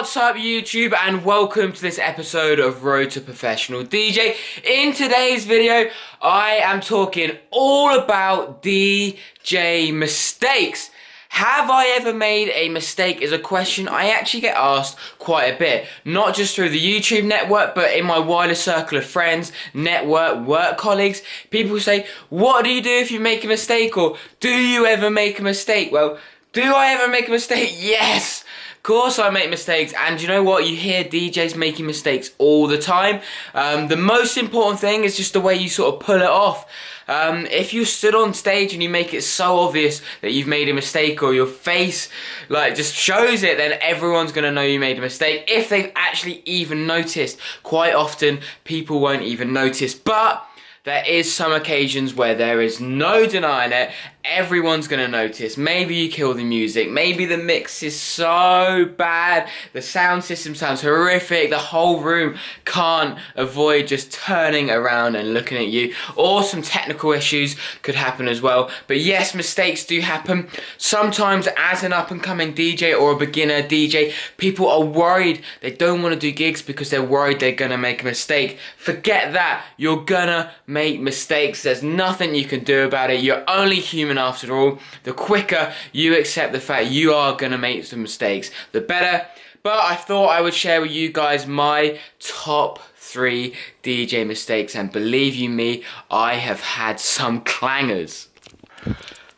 What's up YouTube, and welcome to this episode of Road to Professional DJ. In today's video I am talking all about DJ mistakes. Have I ever made a mistake is a question I actually get asked quite a bit. Not just through the YouTube network, but in my wider circle of friends, network, work colleagues. People say, what do you do if you make a mistake? Or do you ever make a mistake? Well, do I ever make a mistake? Yes! Of course I make mistakes, and you know what? You hear DJs making mistakes all the time. The most important thing is just the way you sort of pull it off. If you stood on stage and you make it so obvious that you've made a mistake, or your face like just shows it, then everyone's gonna know you made a mistake if they've actually even noticed. Quite often people won't even notice, but there is some occasions where there is no denying it. Everyone's gonna notice. Maybe you kill the music, maybe the mix is so bad, the sound system sounds horrific, the whole room can't avoid just turning around and looking at you, or some technical issues could happen as well. But yes, mistakes do happen. Sometimes as an up and coming DJ or a beginner DJ, people are worried. They don't want to do gigs because they're worried they're gonna make a mistake. Forget that. You're gonna make mistakes. There's nothing you can do about it. You're only human after all. The quicker you accept the fact you are gonna make some mistakes, the better. But I thought I would share with you guys my top 3 DJ mistakes, and believe you me, I have had some clangers.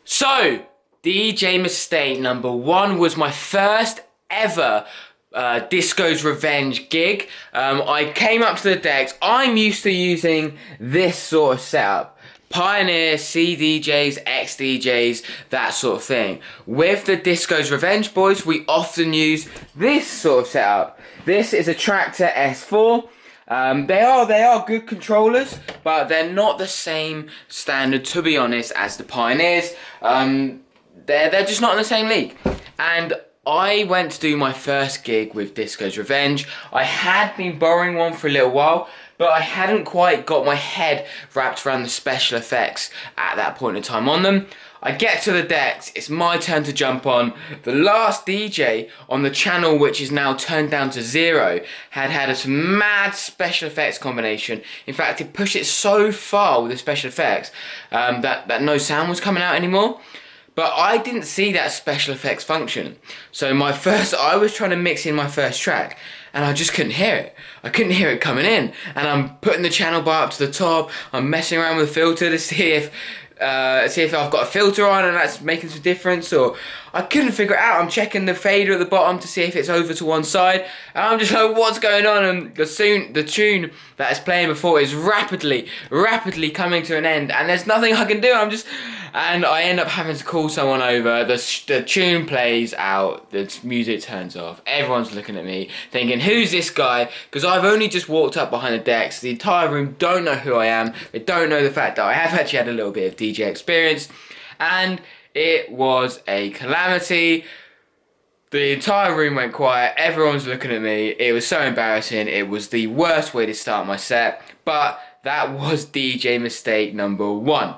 So, DJ mistake number 1 was my first ever Disco's Revenge gig. I came up to the decks. I'm used to using this sort of setup. Pioneer, CDJs, XDJs, that sort of thing. With the Disco's Revenge boys, we often use this sort of setup. This is a Tractor S4. They are good controllers, but they're not the same standard, to be honest, as the Pioneers. They're just not in the same league. And I went to do my first gig with Disco's Revenge. I had been borrowing one for a little while, but I hadn't quite got my head wrapped around the special effects at that point in time on them. I get to the decks, it's my turn to jump on. The last DJ on the channel, which is now turned down to 0, had a mad special effects combination. In fact, it pushed it so far with the special effects that no sound was coming out anymore. But I didn't see that special effects function. So I was trying to mix in my first track, and I just couldn't hear it. I couldn't hear it coming in. And I'm putting the channel bar up to the top. I'm messing around with the filter to see if I've got a filter on and that's making some difference, or I couldn't figure it out. I'm checking the fader at the bottom to see if it's over to one side, and I'm just like, what's going on? And the tune that is playing before is rapidly coming to an end, and there's nothing I can do. And I end up having to call someone over. The tune plays out, the music turns off, everyone's looking at me thinking, who's this guy? Because I've only just walked up behind the decks. The entire room don't know who I am. They don't know the fact that I have actually had a little bit of DJ experience, and it was a calamity. The entire room went quiet, everyone's looking at me. It was so embarrassing. It was the worst way to start my set, but that was DJ mistake number 1.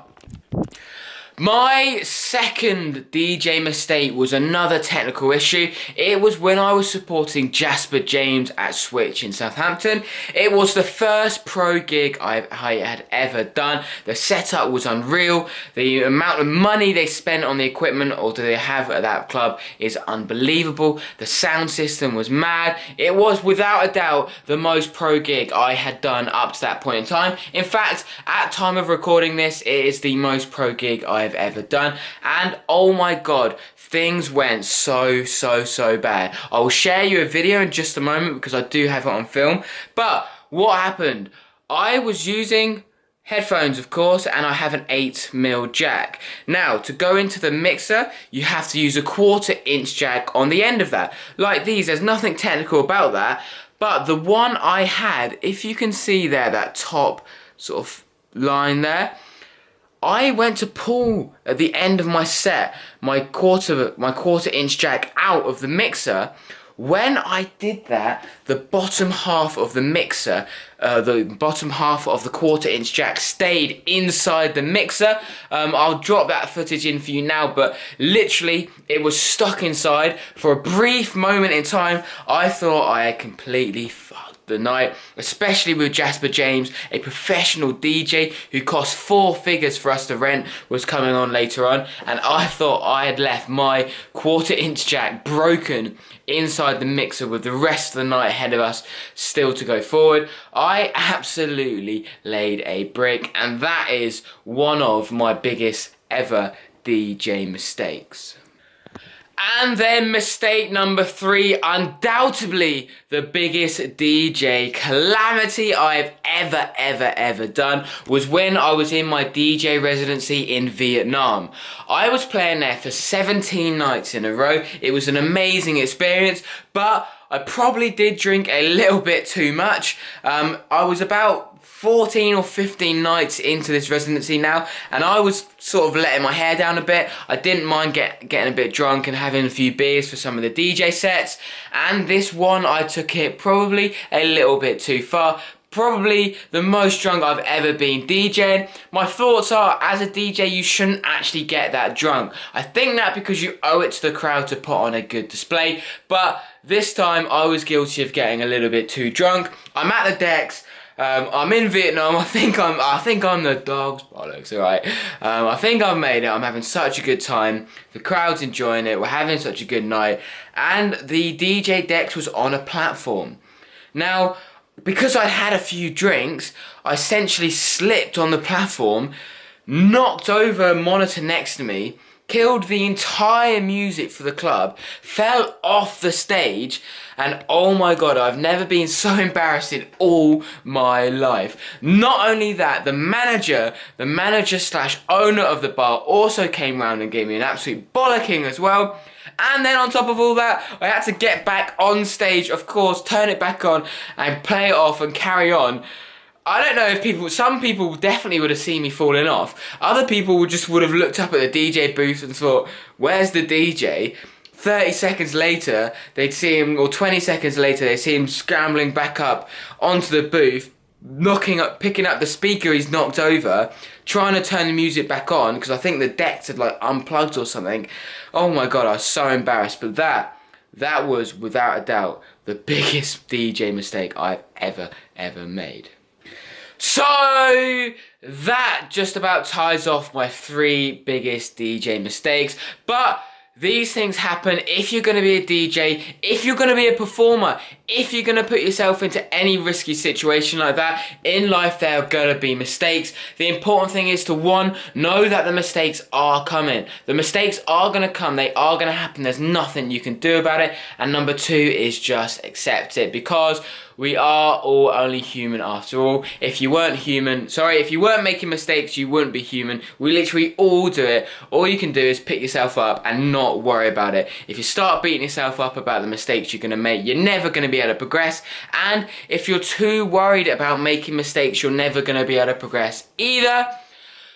My second DJ mistake was another technical issue. It was when I was supporting Jasper James at Switch in Southampton. It was the first pro gig I had ever done. The setup was unreal. The amount of money they spent on the equipment, or do they have at that club, is unbelievable. The sound system was mad. It was without a doubt the most pro gig I had done up to that point in time. In fact, at time of recording this, it is the most pro gig I've ever done, and oh my god, things went so bad. I will share you a video in just a moment because I do have it on film. But what happened? I was using headphones, of course, and I have an 8mm jack. Now, to go into the mixer, you have to use a 1/4" jack on the end of that. Like these, there's nothing technical about that, but the one I had, if you can see there, that top sort of line there, I went to pull at the end of my set my 1/4" jack out of the mixer when I did that, the bottom half of the mixer, the bottom half of the 1/4" jack stayed inside the mixer. I'll drop that footage in for you now, but literally it was stuck inside. For a brief moment in time, I thought I had completely fucked the night, especially with Jasper James, a professional DJ who cost 4 figures for us to rent, was coming on later on, and I thought I had left my 1/4" jack broken inside the mixer with the rest of the night ahead of us still to go forward. I absolutely laid a brick, and that is one of my biggest ever DJ mistakes. And then mistake number 3, undoubtedly the biggest DJ calamity I've ever done, was when I was in my DJ residency in Vietnam. I was playing there for 17 nights in a row. It was an amazing experience, but I probably did drink a little bit too much. I was about 14 or 15 nights into this residency now, and I was sort of letting my hair down a bit. I didn't mind getting a bit drunk and having a few beers for some of the DJ sets, and this one I took it probably a little bit too far. Probably the most drunk I've ever been DJing. My thoughts are, as a DJ, you shouldn't actually get that drunk. I think that because you owe it to the crowd to put on a good display, but this time I was guilty of getting a little bit too drunk. I'm at the decks. I'm in Vietnam. I think I'm the dog's bollocks. All right. I think I've made it. I'm having such a good time. The crowd's enjoying it. We're having such a good night, and the DJ decks was on a platform. Now, because I'd had a few drinks, I essentially slipped on the platform, knocked over a monitor next to me, killed the entire music for the club, fell off the stage, and oh my god, I've never been so embarrassed in all my life. Not only that, the manager slash owner of the bar also came round and gave me an absolute bollocking as well. And then on top of all that, I had to get back on stage, of course, turn it back on and play it off and carry on. I don't know if some people definitely would have seen me falling off. Other people would have looked up at the DJ booth and thought, where's the DJ? 30 seconds later, they'd see him, or 20 seconds later, they'd see him scrambling back up onto the booth, picking up the speaker he's knocked over, trying to turn the music back on, because I think the decks had like unplugged or something. Oh my god, I was so embarrassed. But that was, without a doubt, the biggest DJ mistake I've ever made. So that just about ties off my 3 biggest DJ mistakes. But these things happen if you're going to be a DJ, if you're going to be a performer, if you're going to put yourself into any risky situation like that. In life, there are going to be mistakes. The important thing is to, 1, know that the mistakes are coming. The mistakes are going to come. They are going to happen. There's nothing you can do about it. And number 2 is just accept it, because we are all only human after all. If you weren't making mistakes, you wouldn't be human. We literally all do it. All you can do is pick yourself up and not worry about it. If you start beating yourself up about the mistakes you're going to make, you're never going to be able to progress. And if you're too worried about making mistakes, you're never going to be able to progress either.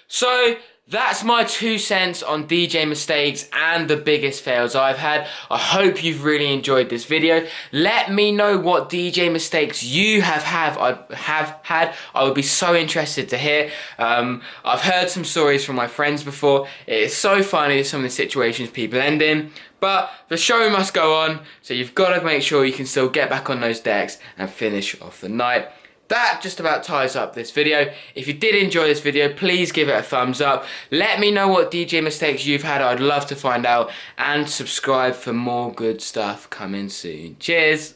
So that's my 2 cents on DJ mistakes and the biggest fails I've had. I hope you've really enjoyed this video. Let me know what DJ mistakes you have had. I would be so interested to hear. I've heard some stories from my friends before. It is so funny, some of the situations people end in. But the show must go on, so you've got to make sure you can still get back on those decks and finish off the night. That just about ties up this video. If you did enjoy this video, please give it a thumbs up. Let me know what DJ mistakes you've had. I'd love to find out. And subscribe for more good stuff coming soon. Cheers.